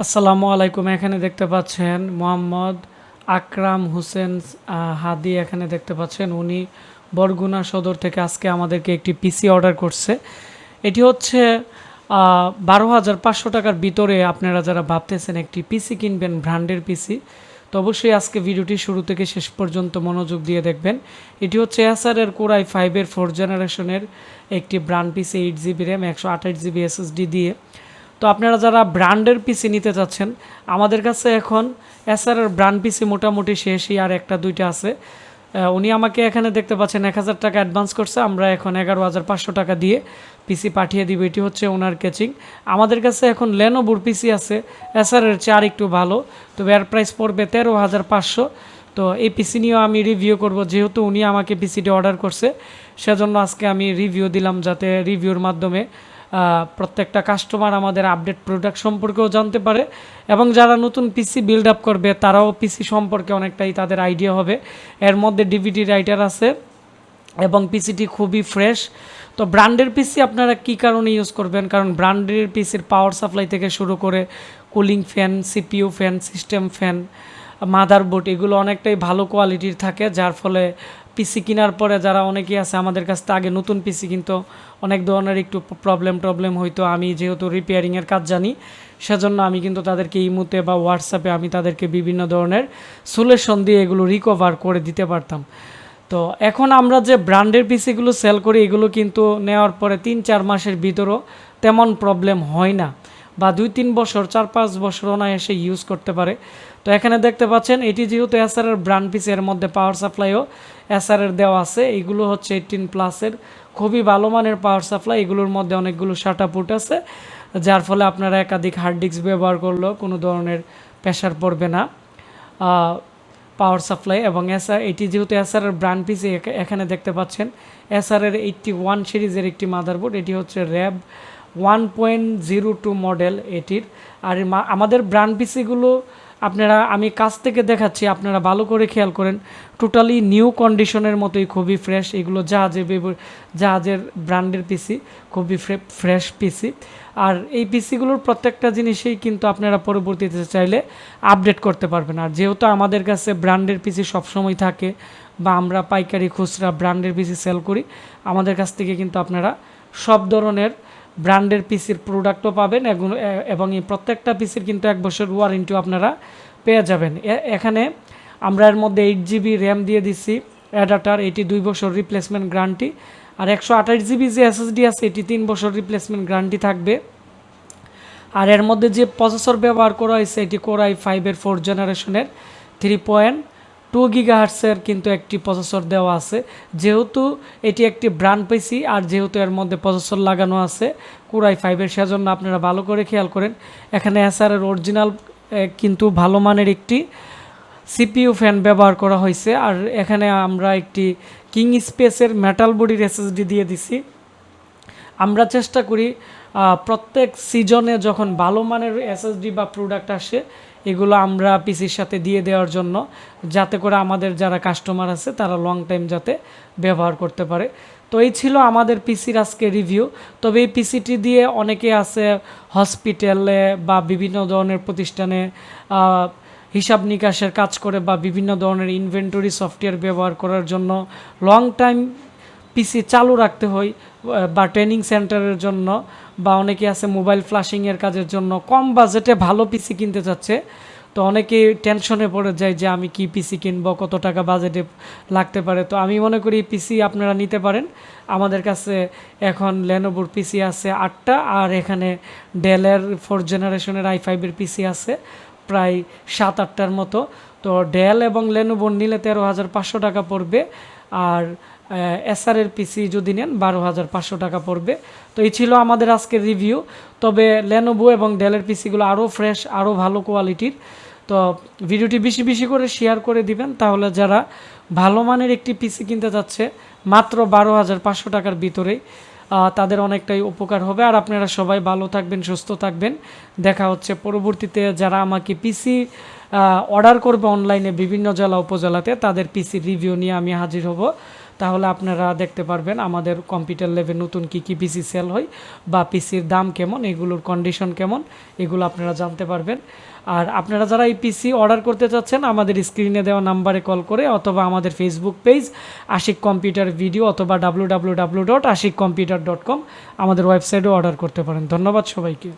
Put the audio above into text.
আসসালামু আলাইকুম। এখানে দেখতে পাচ্ছেন মোহাম্মদ আকরাম হোসেন হাদি। এখানে দেখতে পাচ্ছেন উনি বরগুনা সদর থেকে আজকে আমাদেরকে একটি পিসি অর্ডার করছে। এটি হচ্ছে 12,500 টাকার ভিতরে। আপনারা যারা ভাবতেছেন একটি পিসি কিনবেন, ব্র্যান্ডের পিসি, তো অবশ্যই আজকে ভিডিওটি শুরু থেকে শেষ পর্যন্ত মনোযোগ দিয়ে দেখবেন। এটি হচ্ছে এসারের কোরাই 5-এর 4 জেনারেশনের একটি ব্র্যান্ড পিসি, 8 জিবি র্যাম, 128 জিবি এসএসডি দিয়ে। তো আপনারা যারা ব্র্যান্ডের পিসি নিতে চাচ্ছেন, আমাদের কাছে এখন এসারের ব্র্যান্ড পিসি মোটামুটি শেষই, আর একটা দুইটা আছে। উনি আমাকে এখানে দেখতে পাচ্ছেন 1,000 টাকা অ্যাডভান্স করছে। আমরা এখন 11,500 টাকা দিয়ে পিসি পাঠিয়ে দিব। এটি হচ্ছে ওনার কেচিং। আমাদের কাছে এখন লেনোভোর পিসি আছে এসারের চেয়ে আর একটু ভালো, তবে এর প্রাইস পড়বে 13,500। তো এই পিসি নিয়েও আমি রিভিউ করব, যেহেতু উনি আমাকে পিসিটি অর্ডার করছে, সেজন্য আজকে আমি রিভিউ দিলাম, যাতে রিভিউর মাধ্যমে প্রত্যেকটা কাস্টমার আমাদের আপডেট প্রোডাক্ট সম্পর্কেও জানতে পারে, এবং যারা নতুন পিসি বিল্ড আপ করবে তারাও পিসি সম্পর্কে অনেকটাই তাদের আইডিয়া হবে। এর মধ্যে ডিভিডি রাইটার আছে এবং পিসিটি খুবই ফ্রেশ। তো ব্র্যান্ডের পিসি আপনারা কী কারণে ইউজ করবেন? কারণ ব্র্যান্ডের পিসির পাওয়ার সাপ্লাই থেকে শুরু করে cooling fan, CPU fan, system fan, motherboard, এগুলো অনেকটাই ভালো কোয়ালিটির থাকে, যার ফলে পিসি কেনার পরে যারা অনেকেই আছে আমাদের কাছ থেকে আগে নতুন পিসি কিন্তু অনেক ধরনের একটু প্রবলেম হইতো। আমি যেহেতু রিপেয়ারিংয়ের কাজ জানি, সেজন্য আমি কিন্তু তাদেরকে ইমুতে বা হোয়াটসঅ্যাপে আমি তাদেরকে বিভিন্ন ধরনের সলিউশন দিয়ে এগুলো রিকভার করে দিতে পারতাম। তো এখন আমরা যে ব্র্যান্ডের পিসিগুলো সেল করি, এগুলো কিন্তু নেওয়ার পরে 3-4 মাসের ভিতরও তেমন প্রবলেম হয় না, বা 2-3 বছর, 4-5 বছর অনায়াসে ইউজ করতে পারে। তো এখানে দেখতে পাচ্ছেন এটি যেহেতু এসারের ব্র্যান্ড পিসি, এর মধ্যে পাওয়ার সাপ্লাইও এসারের দেওয়া আছে। এইগুলো হচ্ছে 18+-এর খুবই ভালো মানের পাওয়ার সাপ্লাই। এগুলোর মধ্যে অনেকগুলো শাটা পুট আছে, যার ফলে আপনারা একাধিক হার্ড ডিস্ক ব্যবহার করলেও কোনো ধরনের প্রেশার পড়বে না পাওয়ার সাপ্লাই। এবং এটি যেহেতু এসারের ব্র্যান্ড পিসি, এখানে দেখতে পাচ্ছেন এসারের 81 সিরিজের একটি মাদারবোর্ড। এটি হচ্ছে র্যাব 1.02 মডেল এটির। আর আমাদের ব্র্যান্ড পিসিগুলো আপনারা, আমি কাছ থেকে দেখাচ্ছি, আপনারা ভালো করে খেয়াল করেন, টোটালি নিউ কন্ডিশনের মতোই, খুবই ফ্রেশ। এগুলো জাহাজের ব্র্যান্ডের পিসি, খুবই ফ্রেশ পিসি। আর এই পিসিগুলোর প্রত্যেকটা জিনিসেই কিন্তু আপনারা পরবর্তীতে চাইলে আপডেট করতে পারবেন। আর যেহেতু আমাদের কাছে ব্র্যান্ডের পিসি সবসময় থাকে, বা আমরা পাইকারি খুচরা ব্র্যান্ডের পিসি সেল করি, আমাদের কাছ থেকে কিন্তু আপনারা সব ধরনের ব্র্যান্ডের পিসির প্রোডাক্টও পাবেন, এবং এই প্রত্যেকটা পিসির কিন্তু 1 বছর ওয়ারেন্টিও আপনারা পেয়ে যাবেন। এখানে আমরা এর মধ্যে 8 জিবি র্যাম দিয়ে দিচ্ছি অ্যাডাপ্টার, এটি 2 বছর রিপ্লেসমেন্ট গ্যারান্টি। আর 128 জিবি যে এসএসডি আছে, এটি 3 বছর রিপ্লেসমেন্ট গ্যারান্টি থাকবে। আর এর মধ্যে যে প্রসেসর ব্যবহার করা হয়েছে, এটি কোরাই 5-এর 4 জেনারেশনের 3.2 গিগাহার্টসের কিন্তু একটি প্রসেসর দেওয়া আছে। যেহেতু এটি একটি ব্র্যান্ড পিসি, আর যেহেতু এর মধ্যে প্রসেসর লাগানো আছে কোরাই 5-এর, সেজন্য আপনারা ভালো করে খেয়াল করেন, এখানে এসারের অরিজিনাল কিন্তু ভালো মানের একটি সিপিইউ ফ্যান ব্যবহার করা হয়েছে। আর এখানে আমরা একটি কিং স্পেসের মেটাল বডির এসএসডি দিয়ে দিছি। আমরা চেষ্টা করি প্রত্যেক সিজনে যখন ভালো মানের এসএসডি বা প্রোডাক্ট আসে, এগুলো আমরা পিসির সাথে দিয়ে দেওয়ার জন্য, যাতে করে আমাদের যারা কাস্টমার আছে তারা লং টাইম যাতে ব্যবহার করতে পারে। তো এই ছিল আমাদের পিসির আজকে রিভিউ। তবে এই পিসিটি দিয়ে অনেকে আছে হসপিটালে বা বিভিন্ন ধরনের প্রতিষ্ঠানে হিসাব নিকাশের কাজ করে, বা বিভিন্ন ধরনের ইনভেন্টরি সফটওয়্যার ব্যবহার করার জন্য লং টাইম পিসি চালু রাখতে হয়, বা ট্রেনিং সেন্টারের জন্য, বা অনেকে আছে মোবাইল ফ্ল্যাশিংয়ের কাজের জন্য কম বাজেটে ভালো পিসি কিনতে চাচ্ছে। তো অনেকে টেনশনে পড়ে যায় যে আমি কি পিসি কিনবো, কত টাকা বাজেটে লাগতে পারে। তো আমি মনে করি পিসি আপনারা নিতে পারেন। আমাদের কাছে এখন লেনোভোর পিসি আছে 8টা, আর এখানে ডেলের 4 জেনারেশনের i5-এর পিসি আছে প্রায় 7-8টার মতো। তো ডেল এবং লেনোভোর নিলে 13,500 টাকা পড়বে, আর এসারের পিসি যদি নেন 12,500 টাকা পড়বে। তো এই ছিল আমাদের আজকের রিভিউ। তবে লেনোভো এবং ডেলের পিসিগুলো আরও ফ্রেশ, আরও ভালো কোয়ালিটির। তো ভিডিওটি বেশি বেশি করে শেয়ার করে দিবেন, তাহলে যারা ভালো মানের একটি পিসি কিনতে যাচ্ছে মাত্র 12,500 টাকার ভিতরেই, তাদের অনেকটাই উপকার হবে। আর আপনারা সবাই ভালো থাকবেন, সুস্থ থাকবেন। দেখা হচ্ছে পরবর্তীতে। যারা আমাকে পিসি অর্ডার করবে অনলাইনে বিভিন্ন জেলা উপজেলাতে, তাদের পিসির রিভিউ নিয়ে আমি হাজির হব। তাহলে আপনারা দেখতে পারবেন আমাদের কম্পিউটার ল্যাবে নতুন কী কী পিসি সেল হয় বা পিসির দাম কেমন, এগুলোর কন্ডিশন কেমন, এগুলো আপনারা জানতে পারবেন। আর আপনারা যারা এই পিসি অর্ডার করতে চাচ্ছেন আমাদের স্ক্রিনে দেওয়া নাম্বারে কল করে অথবা আমাদের Facebook page Ashik computer video অথবা www.ashikcomputer.com আমাদের ওয়েবসাইটেও অর্ডার করতে পারেন। ধন্যবাদ সবাইকে।